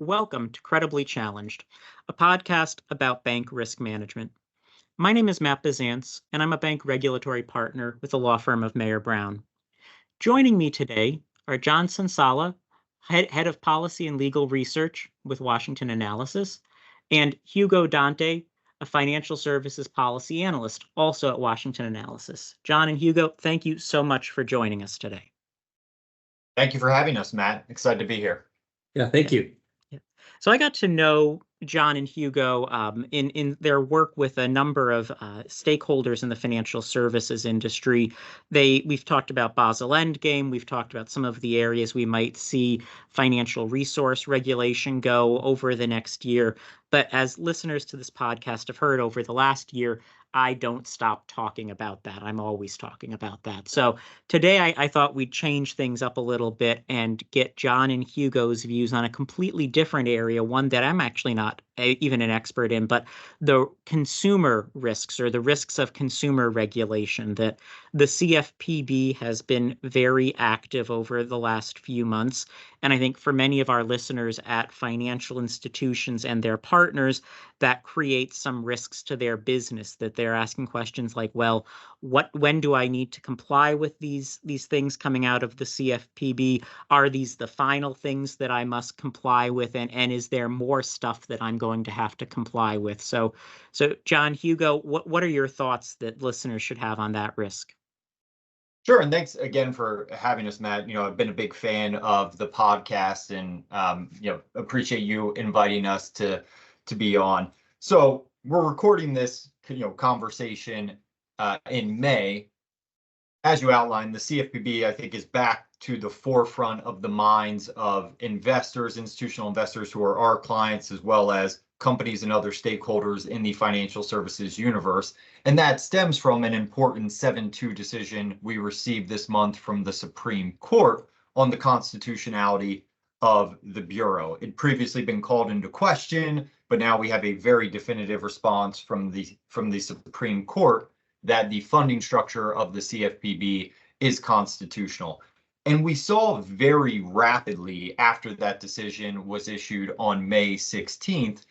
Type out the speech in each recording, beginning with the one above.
Welcome to Credibly Challenged, a podcast about bank risk management. My name is Matt Bisanz, and I'm a bank regulatory partner with the law firm of Mayer Brown. Joining me today are John Sonsalla, head of policy and legal research with Washington Analysis, and Hugo Dante, a financial services policy analyst, also at Washington Analysis. John and Hugo, thank you so much for joining us today. Thank you for having us, Matt. Excited to be here. Yeah, thank you. Yeah. So I got to know John and Hugo in their work with a number of stakeholders in the financial services industry. We've talked about Basel Endgame. We've talked about some of the areas we might see financial resource regulation go over the next year. But as listeners to this podcast have heard over the last year, I don't stop talking about that. I'm always talking about that. So today I thought we'd change things up a little bit and get John and Hugo's views on a completely different area, one that I'm actually not even an expert in, but the consumer risks or the risks of consumer regulation. That the CFPB has been very active over the last few months. And I think for many of our listeners at financial institutions and their partners, that creates some risks to their business, that they're asking questions like, well, when do I need to comply with these things coming out of the CFPB? Are these the final things that I must comply with? And is there more stuff that I'm going to have to comply with? So John, Hugo, what are your thoughts that listeners should have on that risk? Sure, and thanks again for having us, Matt. I've been a big fan of the podcast, and appreciate you inviting us to be on. So we're recording this conversation in May. As you outlined, the CFPB, I think, is back to the forefront of the minds of investors, institutional investors who are our clients, as well as companies and other stakeholders in the financial services universe. And that stems from an important 7-2 decision we received this month from the Supreme Court on the constitutionality of the Bureau. It'd previously been called into question, but now we have a very definitive response from the Supreme Court that the funding structure of the CFPB is constitutional. And we saw very rapidly after that decision was issued on May 16th,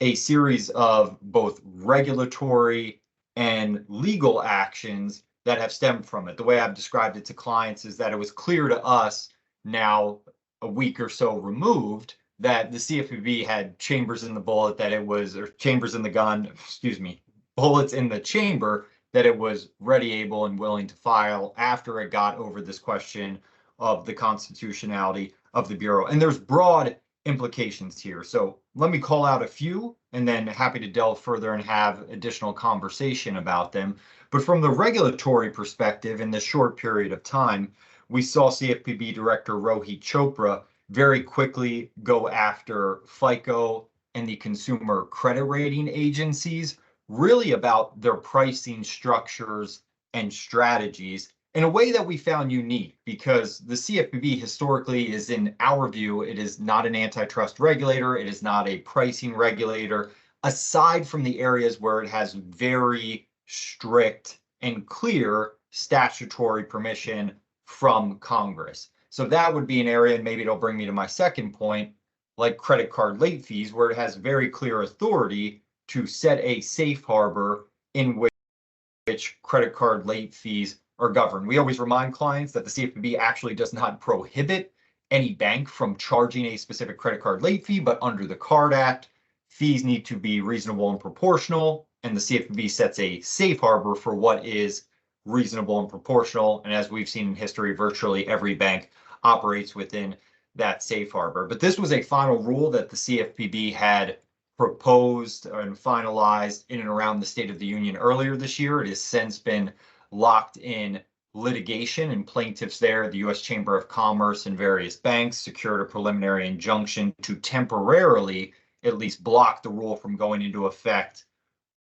a series of both regulatory and legal actions that have stemmed from it. The way I've described it to clients is that it was clear to us now, a week or so removed, that the CFPB had chambers in the bullet, or chambers in the gun, bullets in the chamber, that it was ready, able, and willing to file after it got over this question of the constitutionality of the Bureau. And there's broad implications here. So let me call out a few, and then happy to delve further and have additional conversation about them. But from the regulatory perspective, in this short period of time, we saw CFPB Director Rohit Chopra very quickly go after FICO and the consumer credit rating agencies, really about their pricing structures and strategies in a way that we found unique, because the CFPB historically is, in our view, it is not an antitrust regulator. It is not a pricing regulator, aside from the areas where it has very strict and clear statutory permission from Congress. So that would be an area, and maybe it'll bring me to my second point, like credit card late fees, where it has very clear authority to set a safe harbor in which credit card late fees are governed. We always remind clients that the CFPB actually does not prohibit any bank from charging a specific credit card late fee, but under the Card Act, fees need to be reasonable and proportional, and the CFPB sets a safe harbor for what is reasonable and proportional. And as we've seen in history, virtually every bank operates within that safe harbor. But this was a final rule that the CFPB had proposed and finalized in and around the State of the Union earlier this year. It has since been locked in litigation, and plaintiffs there, the U.S. Chamber of Commerce and various banks, secured a preliminary injunction to temporarily at least block the rule from going into effect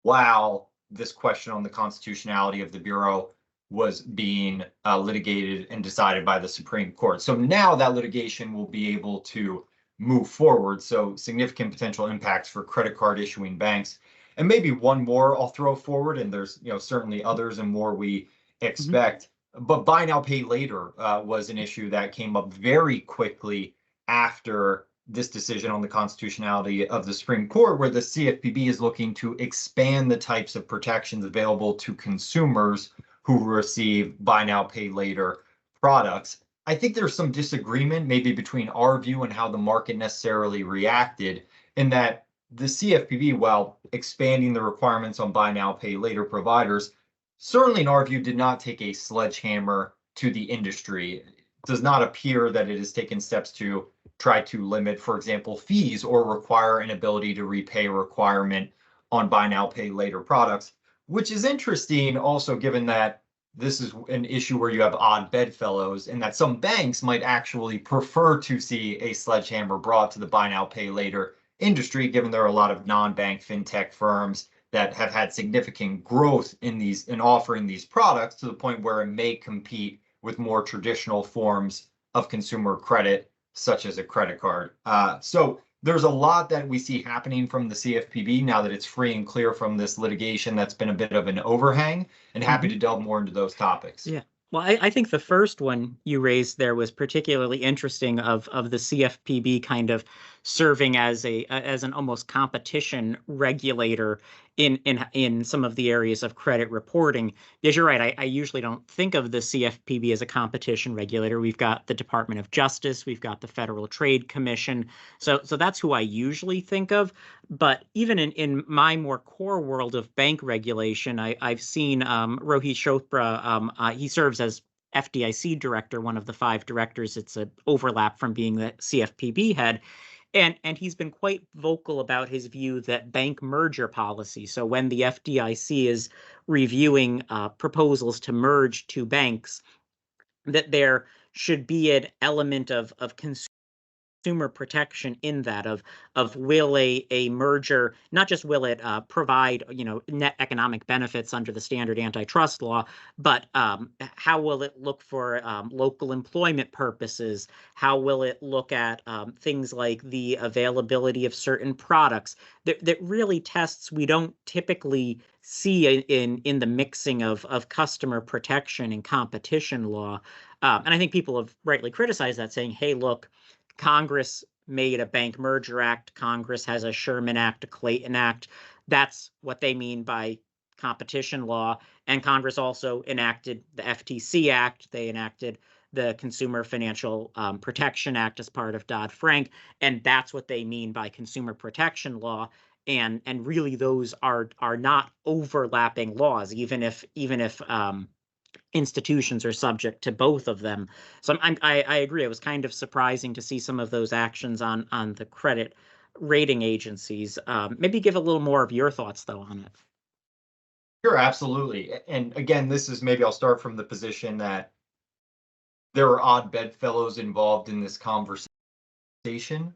while this question on the constitutionality of the Bureau was being litigated and decided by the Supreme Court. So now that litigation will be able to move forward. So significant potential impacts for credit card issuing banks. And maybe one more I'll throw forward, and there's certainly others and more we expect. But buy now, pay later was an issue that came up very quickly after this decision on the constitutionality of the Supreme Court, where the CFPB is looking to expand the types of protections available to consumers who receive buy now, pay later products. I think there's some disagreement maybe between our view and how the market necessarily reacted, in that the CFPB, while expanding the requirements on buy now, pay later providers, certainly in our view did not take a sledgehammer to the industry. It does not appear that it has taken steps to try to limit, for example, fees or require an ability to repay requirement on buy now, pay later products, which is interesting also given that this is an issue where you have odd bedfellows, and that some banks might actually prefer to see a sledgehammer brought to the buy now, pay later industry, given there are a lot of non-bank fintech firms that have had significant growth in offering these products to the point where it may compete with more traditional forms of consumer credit, such as a credit card. So there's a lot that we see happening from the CFPB now that it's free and clear from this litigation that's been a bit of an overhang, and happy to delve more into those topics. Yeah. Well, I think the first one you raised there was particularly interesting, of the CFPB kind of serving as an almost competition regulator in some of the areas of credit reporting. Because you're right, I usually don't think of the CFPB as a competition regulator. We've got the Department of Justice, we've got the Federal Trade Commission. So that's who I usually think of. But even in my more core world of bank regulation, I've seen Rohit Chopra. He serves as FDIC director, one of the 5 directors. It's an overlap from being the CFPB head. And he's been quite vocal about his view that bank merger policy, so when the FDIC is reviewing proposals to merge 2 banks, that there should be an element of consumer protection in that, of will a merger, not just will it provide net economic benefits under the standard antitrust law, but how will it look for local employment purposes? How will it look at things like the availability of certain products that really tests we don't typically see in the mixing of customer protection and competition law. And I think people have rightly criticized that, saying, hey, look, Congress made a Bank Merger Act. Congress has a Sherman Act, a Clayton Act. That's what they mean by competition law. And Congress also enacted the FTC Act. They enacted the Consumer Financial Protection Act as part of Dodd-Frank. And that's what they mean by consumer protection law. And really, those are not overlapping laws, even if institutions are subject to both of them. So I agree. It was kind of surprising to see some of those actions on the credit rating agencies. Maybe give a little more of your thoughts, though, on it. Sure, absolutely. And again, maybe I'll start from the position that there are odd bedfellows involved in this conversation.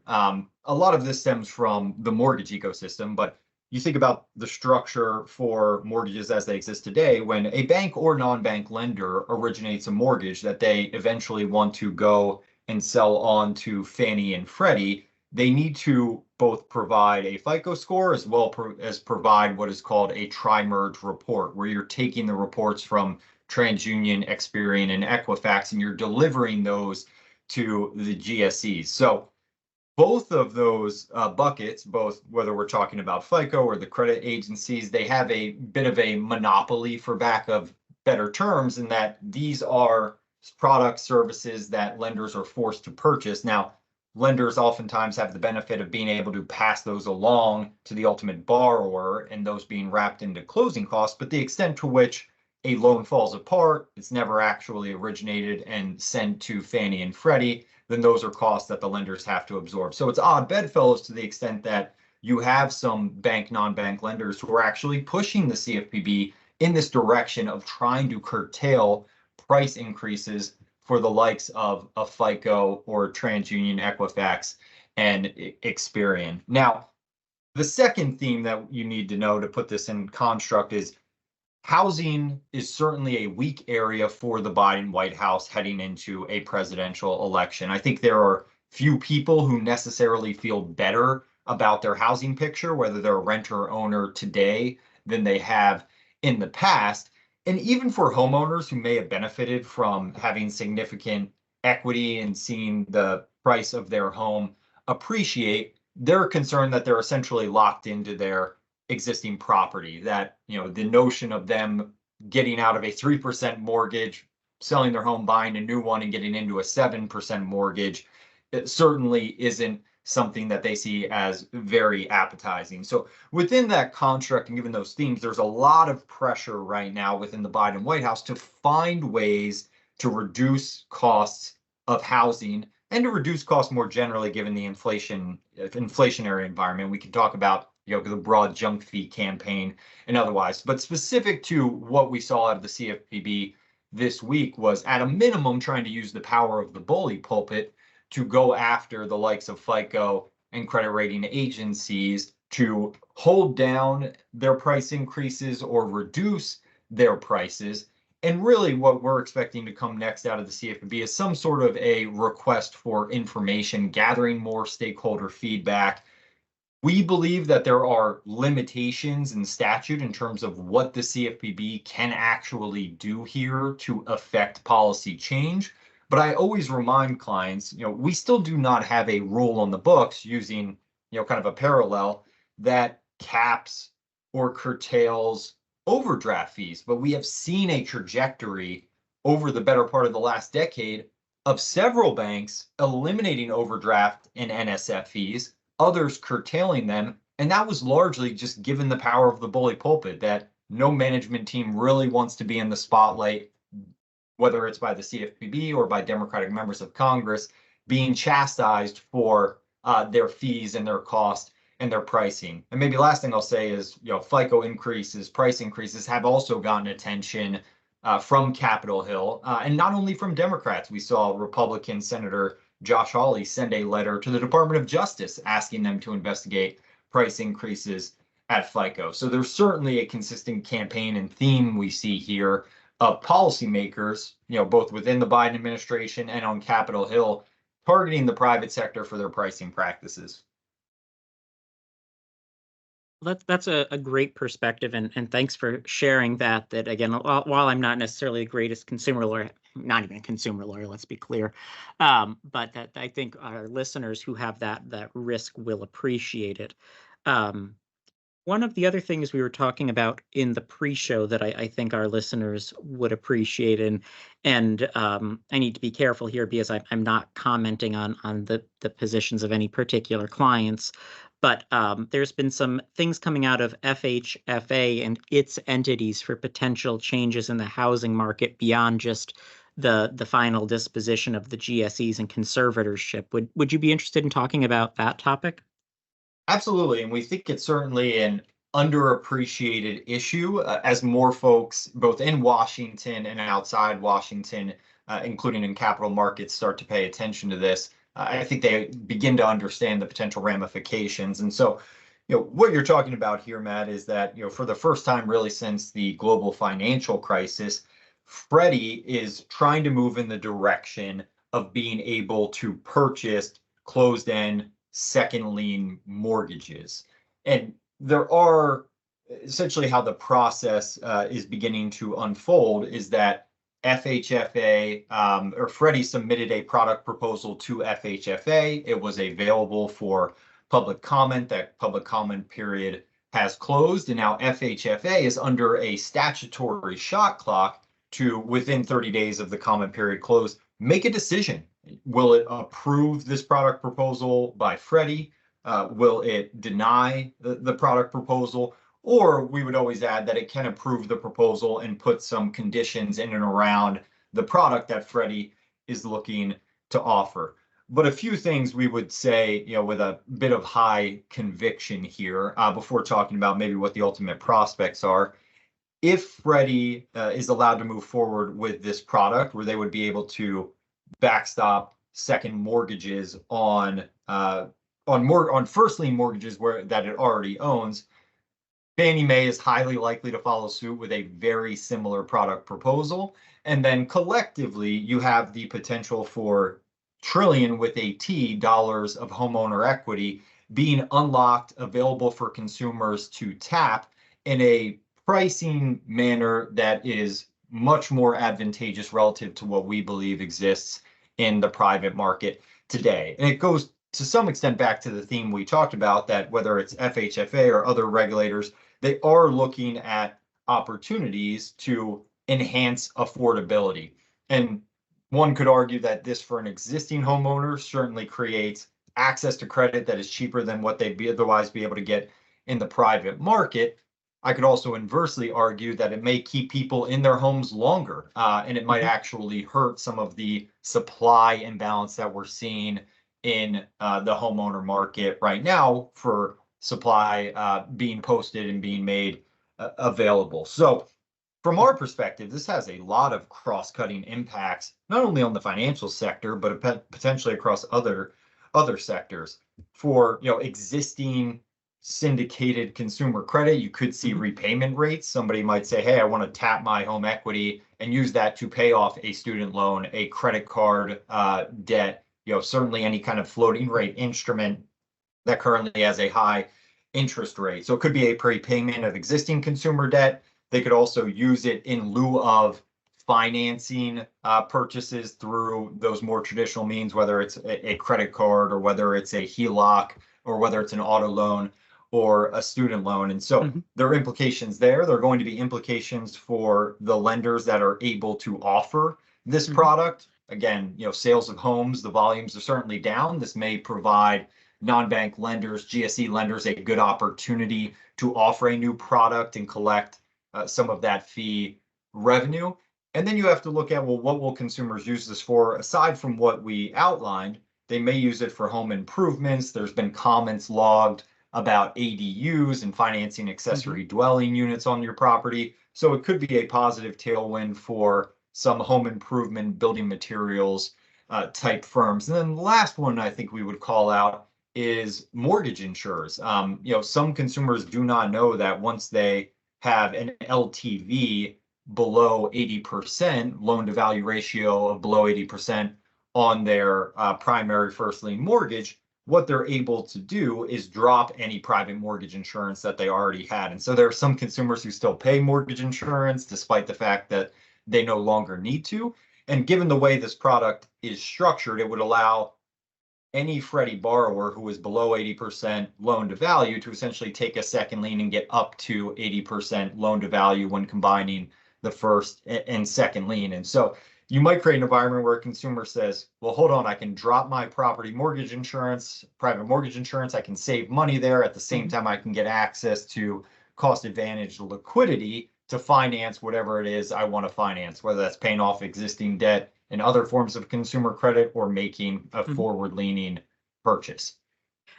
A lot of this stems from the mortgage ecosystem, but you think about the structure for mortgages as they exist today. When a bank or non-bank lender originates a mortgage that they eventually want to go and sell on to Fannie and Freddie, they need to both provide a FICO score as well as provide what is called a tri-merge report, where you're taking the reports from TransUnion, Experian, and Equifax, and you're delivering those to the GSEs. So both of those buckets, both whether we're talking about FICO or the credit agencies, they have a bit of a monopoly, for lack of better terms, in that these are product services that lenders are forced to purchase. Now, lenders oftentimes have the benefit of being able to pass those along to the ultimate borrower, and those being wrapped into closing costs, but the extent to which a loan falls apart, it's never actually originated and sent to Fannie and Freddie, then those are costs that the lenders have to absorb. So it's odd bedfellows to the extent that you have some bank, non-bank lenders who are actually pushing the CFPB in this direction of trying to curtail price increases for the likes of a FICO or TransUnion, Equifax, and Experian. Now, the second theme that you need to know to put this in construct is housing is certainly a weak area for the Biden White House heading into a presidential election. I think there are few people who necessarily feel better about their housing picture, whether they're a renter or owner today, than they have in the past. And even for homeowners who may have benefited from having significant equity and seeing the price of their home appreciate, they're concerned that they're essentially locked into their existing property, that, the notion of them getting out of a 3% mortgage, selling their home, buying a new one, and getting into a 7% mortgage, it certainly isn't something that they see as very appetizing. So within that construct and given those themes, there's a lot of pressure right now within the Biden White House to find ways to reduce costs of housing and to reduce costs more generally, given the inflationary environment. We can talk about the broad junk fee campaign and otherwise, but specific to what we saw out of the CFPB this week was, at a minimum, trying to use the power of the bully pulpit to go after the likes of FICO and credit rating agencies to hold down their price increases or reduce their prices. And really what we're expecting to come next out of the CFPB is some sort of a request for information, gathering more stakeholder feedback. We believe that there are limitations in statute in terms of what the CFPB can actually do here to affect policy change. But I always remind clients, we still do not have a rule on the books using, kind of a parallel that caps or curtails overdraft fees. But we have seen a trajectory over the better part of the last decade of several banks eliminating overdraft and NSF fees, others curtailing them. And that was largely just given the power of the bully pulpit, that no management team really wants to be in the spotlight, whether it's by the CFPB or by Democratic members of Congress, being chastised for their fees and their cost and their pricing. And maybe last thing I'll say is, FICO increases, price increases have also gotten attention from Capitol Hill, and not only from Democrats. We saw Republican Senator Josh Hawley send a letter to the Department of Justice asking them to investigate price increases at FICO. So there's certainly a consistent campaign and theme we see here of policymakers, both within the Biden administration and on Capitol Hill, targeting the private sector for their pricing practices. That's a great perspective, and thanks for sharing that. That again, while I'm not necessarily the greatest consumer lawyer, not even a consumer lawyer, let's be clear, but that I think our listeners who have that risk will appreciate it. One of the other things we were talking about in the pre-show that I think our listeners would appreciate, and I need to be careful here because I'm not commenting on the positions of any particular clients, but there's been some things coming out of FHFA and its entities for potential changes in the housing market beyond just the final disposition of the GSEs and conservatorship. Would you be interested in talking about that topic? Absolutely. And we think it's certainly an underappreciated issue as more folks, both in Washington and outside Washington, including in capital markets, start to pay attention to this. I think they begin to understand the potential ramifications. And so, what you're talking about here, Matt, is that, for the first time really since the global financial crisis, Freddie is trying to move in the direction of being able to purchase closed-end second lien mortgages. And there are essentially how the process is beginning to unfold is that FHFA or Freddie submitted a product proposal to FHFA. It was available for public comment. That public comment period has closed, and now FHFA is under a statutory shot clock to, within 30 days of the comment period close, make a decision. Will it approve this product proposal by Freddie? Will it deny the product proposal? Or we would always add that it can approve the proposal and put some conditions in and around the product that Freddie is looking to offer. But a few things we would say, with a bit of high conviction here before talking about maybe what the ultimate prospects are. If Freddie is allowed to move forward with this product, where they would be able to backstop second mortgages on first lien mortgages that it already owns, Fannie Mae is highly likely to follow suit with a very similar product proposal. And then collectively, you have the potential for trillion with a T dollars of homeowner equity being unlocked, available for consumers to tap in a pricing manner that is much more advantageous relative to what we believe exists in the private market today. And it goes to some extent back to the theme we talked about, that whether it's FHFA or other regulators, they are looking at opportunities to enhance affordability. And one could argue that this, for an existing homeowner, certainly creates access to credit that is cheaper than what they'd otherwise be able to get in the private market. I could also inversely argue that it may keep people in their homes longer, and it might Mhm. actually hurt some of the supply imbalance that we're seeing in the homeowner market right now for supply being posted and being made available. So from our perspective, this has a lot of cross-cutting impacts, not only on the financial sector, but potentially across other sectors. For existing syndicated consumer credit, you could see Mhm. repayment rates. Somebody might say, "Hey, I want to tap my home equity and use that to pay off a student loan, a credit card debt." Certainly any kind of floating rate instrument that currently has a high interest rate. So it could be a prepayment of existing consumer debt. They could also use it in lieu of financing purchases through those more traditional means, whether it's a credit card or whether it's a HELOC or whether it's an auto loan or a student loan. And so Mhm. there are implications there. There are going to be implications for the lenders that are able to offer this Mhm. product. Again, sales of homes, the volumes are certainly down. This may provide non-bank lenders, GSE lenders, a good opportunity to offer a new product and collect some of that fee revenue. And then you have to look at, well, what will consumers use this for? Aside from what we outlined, they may use it for home improvements. There's been comments logged about ADUs and financing Mhm. accessory dwelling units on your property. So it could be a positive tailwind for some home improvement, building materials type firms. And then the last one I think we would call out is mortgage insurers. Some consumers do not know that once they have an LTV below 80%, loan to value ratio of below 80% on their primary first lien mortgage, what they're able to do is drop any private mortgage insurance that they already had. And so there are some consumers who still pay mortgage insurance despite the fact that they no longer need to. And given the way this product is structured, it would allow any Freddie borrower who is below 80% loan to value to essentially take a second lien and get up to 80% loan to value when combining the first and second lien. And so you might create an environment where a consumer says, well, hold on, I can drop my property mortgage insurance, private mortgage insurance. I can save money there. At the same Mhm. time, I can get access to cost advantage liquidity to finance whatever it is I want to finance, whether that's paying off existing debt and other forms of consumer credit or making a Mhm. forward leaning purchase.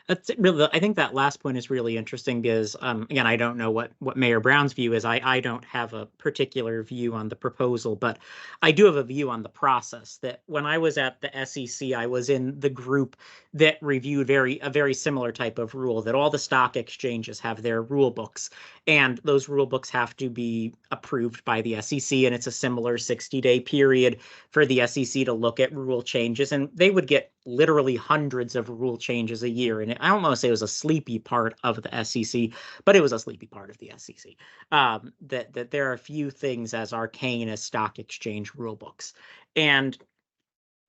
That's really, I think that last point is really interesting because, again, I don't know what Mayor Brown's view is. I don't have a particular view on the proposal, but I do have a view on the process. That when I was at the SEC, I was in the group that reviewed a very similar type of rule. That all the stock exchanges have their rule books, and those rule books have to be approved by the SEC, and it's a similar 60-day period for the SEC to look at rule changes, and they would get literally hundreds of rule changes a year. And I don't want to say it was a sleepy part of the SEC, but it was a sleepy part of the SEC. That there are a few things as arcane as stock exchange rule books, and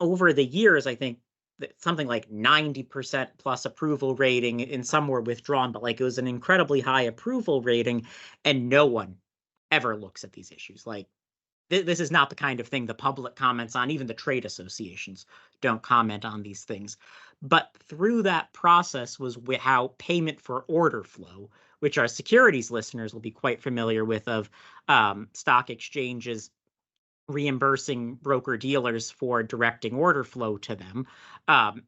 over the years, I think that something like 90% plus approval rating, and some were withdrawn, but like it was an incredibly high approval rating, and no one ever looks at these issues. Like this is not the kind of thing the public comments on. Even the trade associations don't comment on these things. But through that process was how payment for order flow, which our securities listeners will be quite familiar with, of stock exchanges reimbursing broker dealers for directing order flow to them, um,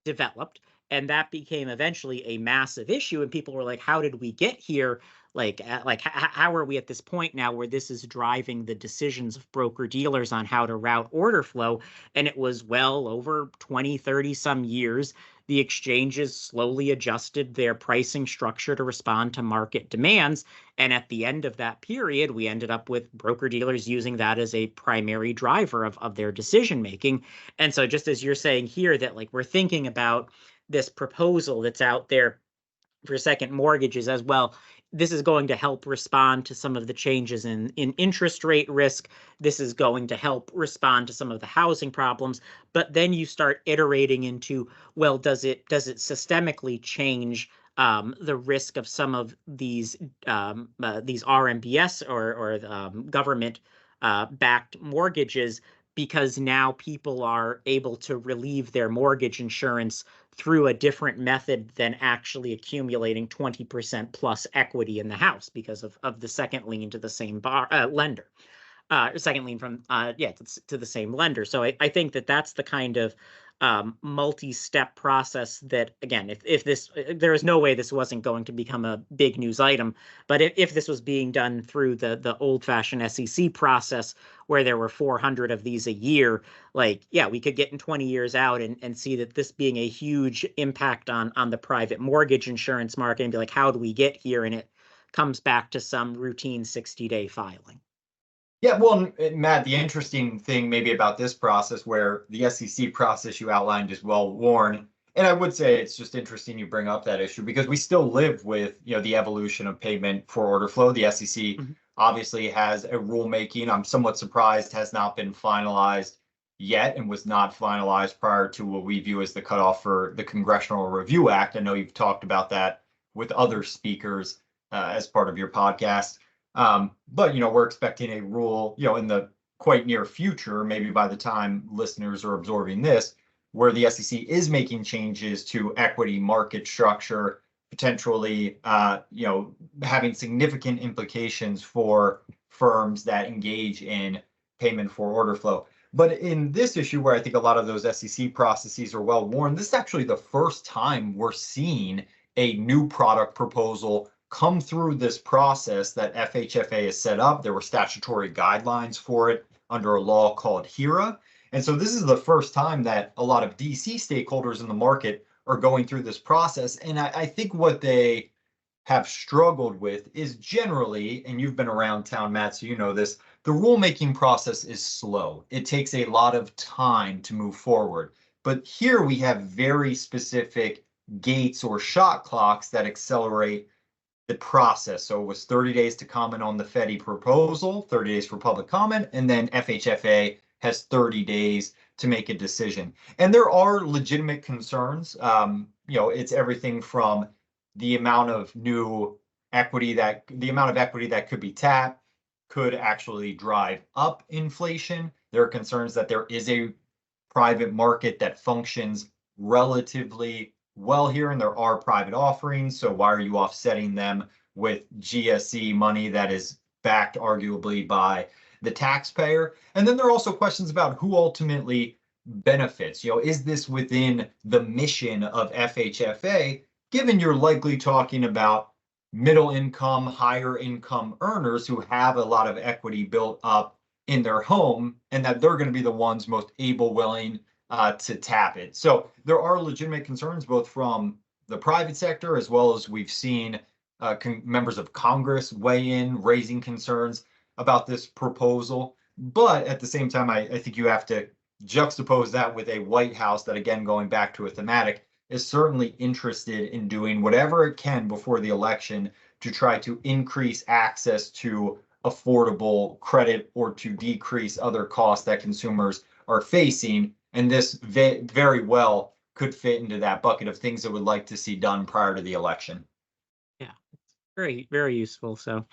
developed, and that became eventually a massive issue. And people were like, how did we get here? How are we at this point now where this is driving the decisions of broker dealers on how to route order flow? And it was well over 20, 30 some years. The exchanges slowly adjusted their pricing structure to respond to market demands. And at the end of that period, we ended up with broker dealers using that as a primary driver of their decision making. And so, just as you're saying here, that like we're thinking about this proposal that's out there second mortgages as well. This is going to help respond to some of the changes in interest rate risk. This is going to help respond to some of the housing problems. But then you start iterating into, well, does it systemically change the risk of some of these RMBS or government backed mortgages, because now people are able to relieve their mortgage insurance through a different method than actually accumulating 20% plus equity in the house because of the second lien to the same lender. Second lien from to the same lender. So I think that's the kind of multi-step process that, again, if this, there is no way this wasn't going to become a big news item, but if this was being done through the old-fashioned SEC process where there were 400 of these a year, like, yeah, we could get in 20 years out and see that this being a huge impact on the private mortgage insurance market, and be like, how do we get here? And it comes back to some routine 60-day filing. Yeah, well, Matt, the interesting thing maybe about this process, where the SEC process you outlined is well worn, and I would say it's just interesting you bring up that issue, because we still live with, the evolution of payment for order flow. The SEC obviously has a rulemaking. I'm somewhat surprised has not been finalized yet, and was not finalized prior to what we view as the cutoff for the Congressional Review Act. I know you've talked about that with other speakers as part of your podcast. But we're expecting a rule, in the quite near future, maybe by the time listeners are absorbing this, where the SEC is making changes to equity market structure, potentially, having significant implications for firms that engage in payment for order flow. But in this issue, where I think a lot of those SEC processes are well worn, this is actually the first time we're seeing a new product proposal come through this process that FHFA has set up. There were statutory guidelines for it under a law called HERA. And so this is the first time that a lot of DC stakeholders in the market are going through this process. And I think what they have struggled with is generally, and you've been around town, Matt, so you know this, the rulemaking process is slow. It takes a lot of time to move forward. But here we have very specific gates or shot clocks that accelerate the process. So it was 30 days to comment on the FEDI proposal, 30 days for public comment, and then FHFA has 30 days to make a decision. And there are legitimate concerns. It's everything from the amount of equity that could be tapped could actually drive up inflation. There are concerns that there is a private market that functions relatively well here, and there are private offerings. So why are you offsetting them with GSE money that is backed arguably by the taxpayer? And then there are also questions about who ultimately benefits. Is this within the mission of FHFA, given you're likely talking about middle income, higher income earners who have a lot of equity built up in their home, and that they're going to be the ones most able, willing to tap it. So there are legitimate concerns both from the private sector, as well as we've seen members of Congress weigh in, raising concerns about this proposal. But at the same time, I think you have to juxtapose that with a White House that, again, going back to a thematic, is certainly interested in doing whatever it can before the election to try to increase access to affordable credit or to decrease other costs that consumers are facing. And this very well could fit into that bucket of things that would like to see done prior to the election. Yeah, it's very, very useful. So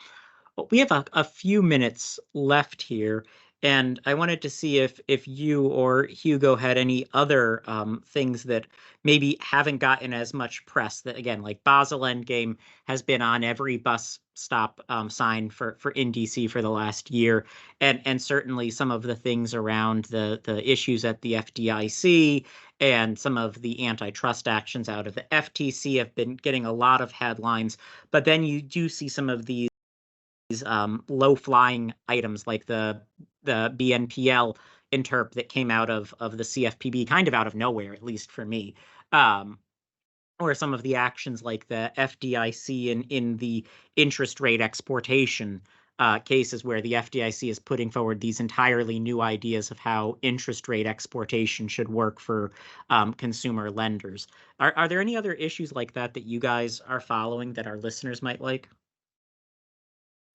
we have a few minutes left here, and I wanted to see if you or Hugo had any other things that maybe haven't gotten as much press. That, again, like Basel Endgame has been on every bus stop sign for in DC for the last year, and certainly some of the things around the issues at the FDIC and some of the antitrust actions out of the FTC have been getting a lot of headlines. But then you do see some of these low-flying items like the BNPL interp that came out of the CFPB, kind of out of nowhere, at least for me. Or some of the actions like the FDIC in the interest rate exportation cases where the FDIC is putting forward these entirely new ideas of how interest rate exportation should work for consumer lenders. Are there any other issues like that that you guys are following that our listeners might like?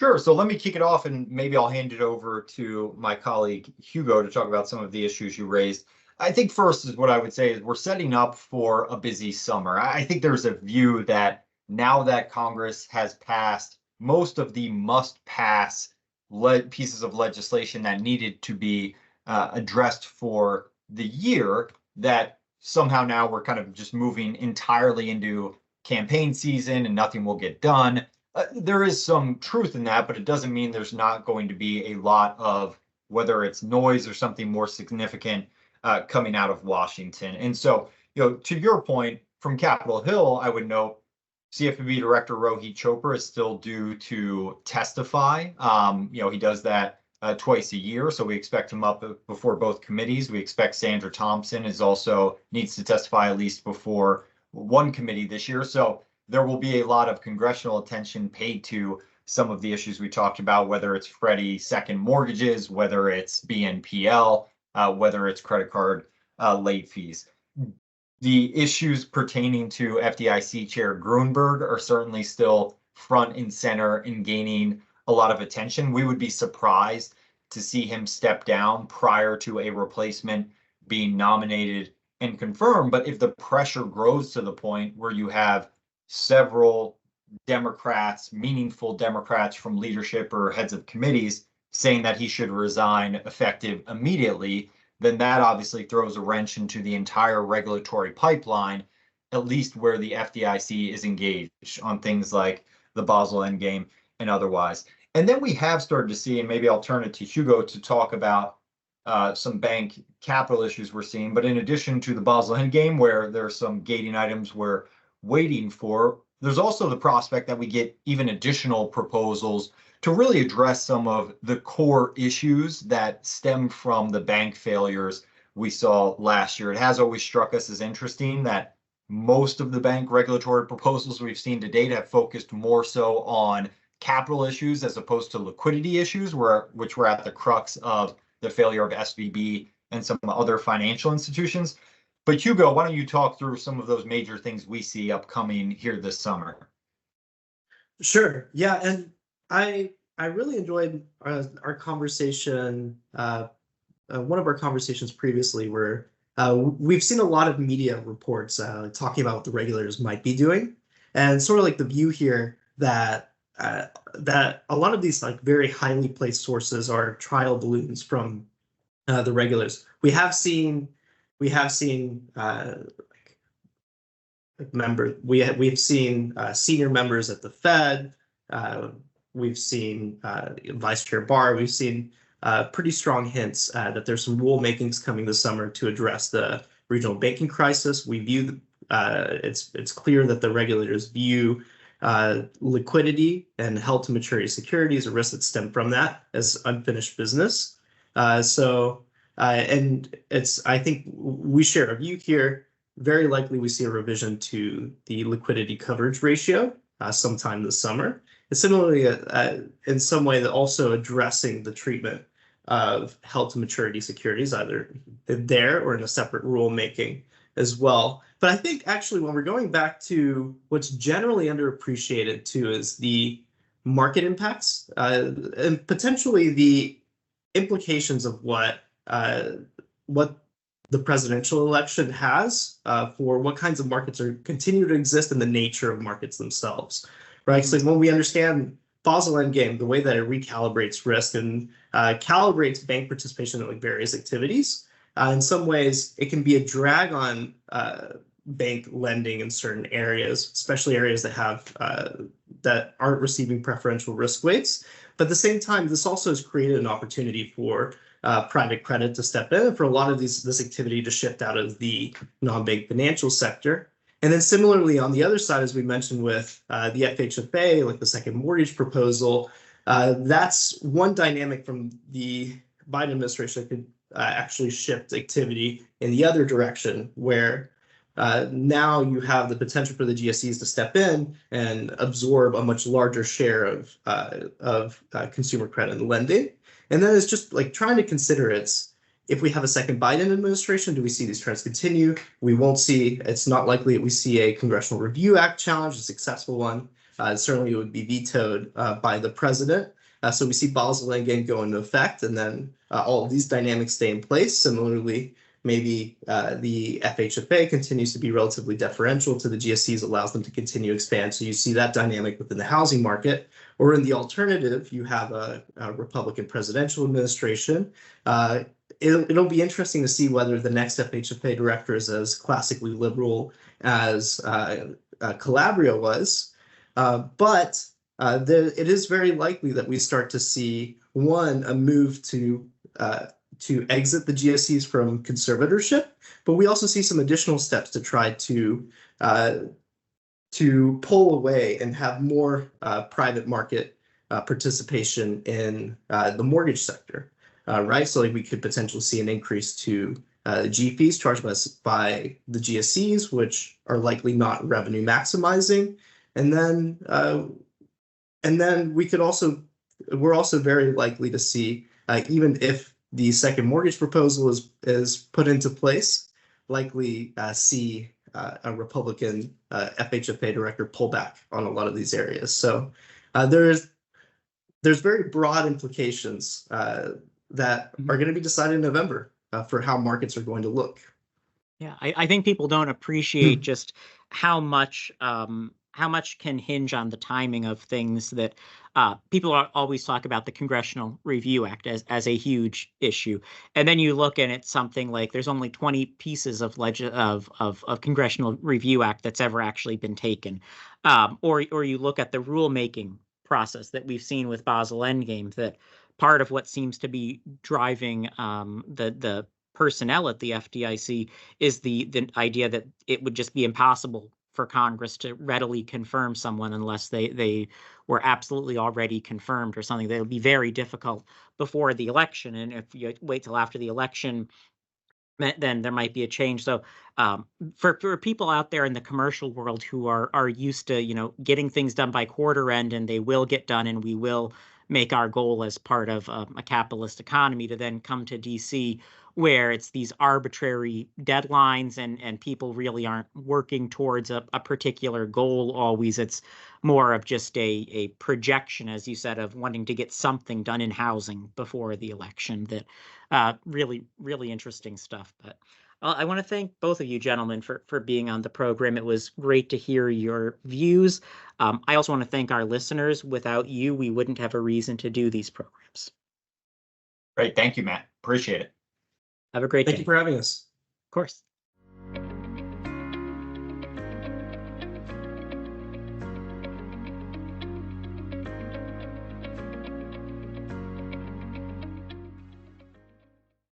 Sure. So let me kick it off and maybe I'll hand it over to my colleague Hugo to talk about some of the issues you raised. I think first is what I would say is we're setting up for a busy summer. I think there's a view that now that Congress has passed most of the must pass pieces of legislation that needed to be addressed for the year, that somehow now we're kind of just moving entirely into campaign season and nothing will get done. There is some truth in that, but it doesn't mean there's not going to be a lot of, whether it's noise or something more significant, coming out of Washington. And so, to your point, from Capitol Hill, I would note CFPB Director Rohit Chopra is still due to testify. He does that twice a year, so we expect him up before both committees. We expect Sandra Thompson needs to testify at least before one committee this year. So there will be a lot of congressional attention paid to some of the issues we talked about, whether it's Freddie second mortgages, whether it's BNPL, whether it's credit card late fees. The issues pertaining to FDIC Chair Grunberg are certainly still front and center and gaining a lot of attention. We would be surprised to see him step down prior to a replacement being nominated and confirmed. But if the pressure grows to the point where you have several Democrats, meaningful Democrats from leadership or heads of committees saying that he should resign effective immediately, then that obviously throws a wrench into the entire regulatory pipeline, at least where the FDIC is engaged on things like the Basel Endgame and otherwise. And then we have started to see, and maybe I'll turn it to Hugo to talk about some bank capital issues we're seeing. But in addition to the Basel Endgame, where there are some gating items we're waiting for, there's also the prospect that we get even additional proposals to really address some of the core issues that stem from the bank failures we saw last year. It has always struck us as interesting that most of the bank regulatory proposals we've seen to date have focused more so on capital issues as opposed to liquidity issues, which were at the crux of the failure of SVB and some other financial institutions. But Hugo, why don't you talk through some of those major things we see upcoming here this summer? Sure. Yeah, and I really enjoyed our conversation. One of our conversations previously, where we've seen a lot of media reports talking about what the regulators might be doing, and sort of like the view here that that a lot of these like very highly placed sources are trial balloons from the regulators. We've seen senior members at the Fed. We've seen Vice Chair Barr. We've seen pretty strong hints that there's some rulemakings coming this summer to address the regional banking crisis. We view it's clear that the regulators view liquidity and held to maturity securities, a risk that stem from that, as unfinished business. And I think we share a view here. Very likely we see a revision to the liquidity coverage ratio sometime this summer. And similarly, in some way, that also addressing the treatment of held to maturity securities, either there or in a separate rulemaking as well. But I think actually when we're going back to what's generally underappreciated too is the market impacts and potentially the implications of what the presidential election has for what kinds of markets are continue to exist and the nature of markets themselves, right? So when we understand Basel Endgame, the way that it recalibrates risk and calibrates bank participation in like various activities, in some ways it can be a drag on bank lending in certain areas, especially areas that have that aren't receiving preferential risk weights. But at the same time, this also has created an opportunity for private credit to step in and for a lot of this activity to shift out of the non-bank financial sector. And then similarly, on the other side, as we mentioned with the FHFA, like the second mortgage proposal, that's one dynamic from the Biden administration that could actually shift activity in the other direction, where now you have the potential for the GSEs to step in and absorb a much larger share of consumer credit and lending. And then it's just like trying to consider if we have a second Biden administration, do we see these trends continue? We won't see. It's not likely that we see a Congressional Review Act challenge, a successful one. Certainly, it would be vetoed by the president. So we see Basel Endgame go into effect, and then all of these dynamics stay in place. Similarly, maybe the FHFA continues to be relatively deferential to the GSEs, allows them to continue to expand. So you see that dynamic within the housing market. Or in the alternative, you have a Republican presidential administration. It'll be interesting to see whether the next FHFA director is as classically liberal as Calabria was. But it is very likely that we start to see, one, a move to exit the GSEs from conservatorship, but we also see some additional steps to try to pull away and have more private market participation in the mortgage sector, right? So like we could potentially see an increase to G fees charged by the GSEs, which are likely not revenue maximizing, and then we're also very likely to see, even if the second mortgage proposal is put into place, likely see a Republican FHFA director pull back on a lot of these areas. So there's very broad implications that are going to be decided in November for how markets are going to look. Yeah, I think people don't appreciate just how much can hinge on the timing of things that people always talk about the Congressional Review Act as a huge issue. And then you look and it's something like there's only 20 pieces of Congressional Review Act that's ever actually been taken. Or you look at the rulemaking process that we've seen with Basel Endgame, that part of what seems to be driving the personnel at the FDIC is the idea that it would just be impossible for Congress to readily confirm someone unless they were absolutely already confirmed or something. That would be very difficult before the election. And if you wait till after the election, then there might be a change. So for people out there in the commercial world who are used to, getting things done by quarter end, and they will get done, and we will make our goal as part of a capitalist economy, to then come to DC where it's these arbitrary deadlines and people really aren't working towards a particular goal always. It's more of just a projection, as you said, of wanting to get something done in housing before the election. That really, really interesting stuff. But I want to thank both of you gentlemen for being on the program. It was great to hear your views. I also want to thank our listeners. Without you, we wouldn't have a reason to do these programs. Great. Thank you, Matt. Appreciate it. Have a great day. Thank you for having us. Of course.